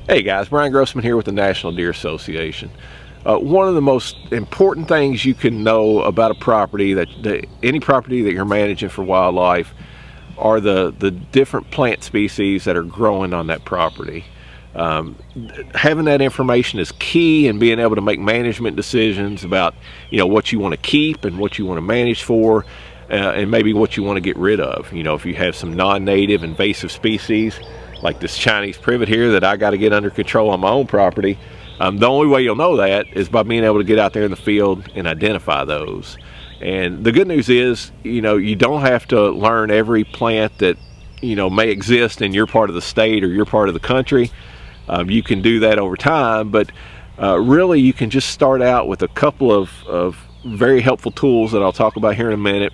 Hey guys, Brian Grossman here with the National Deer Association. One of the most important things you can know about a property, any property that you're managing for wildlife, are the different plant species that are growing on that property. Having that information is key in being able to make management decisions about what you want to keep and what you want to manage for, and maybe what you want to get rid of. If you have some non-native invasive species like this Chinese privet here that I got to get under control on my own property, the only way you'll know that is by being able to get out there in the field and identify those. And the good news is, you don't have to learn every plant that may exist in your part of the state or your part of the country. You can do that over time, but really you can just start out with a couple of very helpful tools that I'll talk about here in a minute.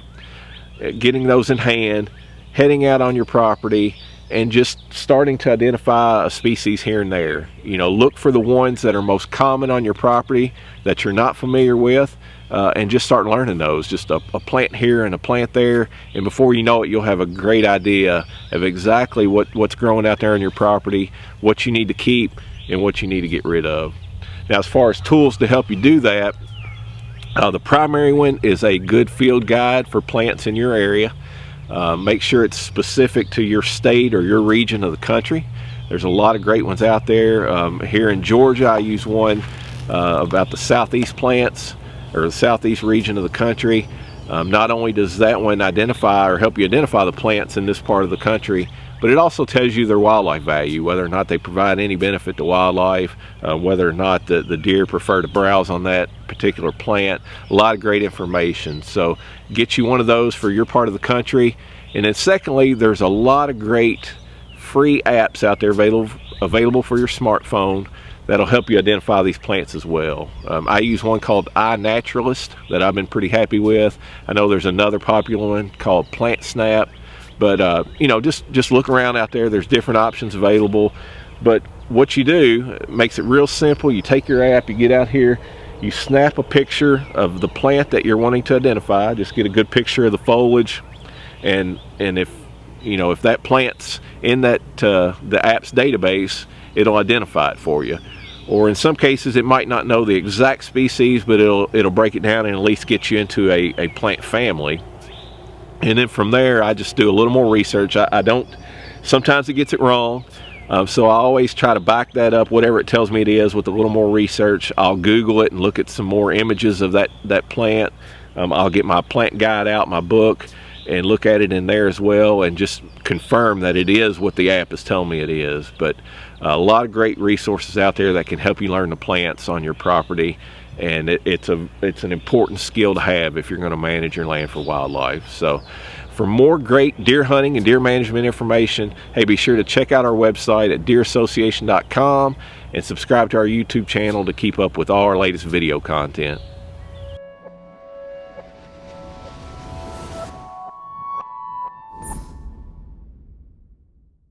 Getting those in hand, heading out on your property, and just starting to identify a species here and there. Look for the ones that are most common on your property that you're not familiar with, and just start learning those. Just a plant here and a plant there, and before you know it, you'll have a great idea of exactly what's growing out there on your property, what you need to keep and what you need to get rid of. Now, as far as tools to help you do that, the primary one is a good field guide for plants in your area. Make sure it's specific to your state or your region of the country. There's a lot of great ones out there. Here in Georgia, I use one about the southeast plants, or the southeast region of the country. Not only does that one identify or help you identify the plants in this part of the country, but it also tells you their wildlife value, whether or not they provide any benefit to wildlife, whether or not the deer prefer to browse on that particular plant. A lot of great information. So get you one of those for your part of the country. And then secondly, there's a lot of great free apps out there available for your smartphone that'll help you identify these plants as well. I use one called iNaturalist that I've been pretty happy with. I know there's another popular one called Plant Snap. But just look around out there. There's different options available. But what you do makes it real simple. You take your app, you get out here, you snap a picture of the plant that you're wanting to identify. Just get a good picture of the foliage, and if that plant's in that the app's database, it'll identify it for you. Or in some cases, it might not know the exact species, but it'll break it down and at least get you into a plant family. And then from there, I just do a little more research. I don't, sometimes it gets it wrong. So I always try to back that up, whatever it tells me it is, with a little more research. I'll Google it and look at some more images of that plant. I'll get my plant guide out, my book, and look at it in there as well, and just confirm that it is what the app is telling me it is. But a lot of great resources out there that can help you learn the plants on your property. And it's an important skill to have if you're going to manage your land for wildlife. So for more great deer hunting and deer management information, hey, be sure to check out our website at deerassociation.com and subscribe to our YouTube channel to keep up with all our latest video content.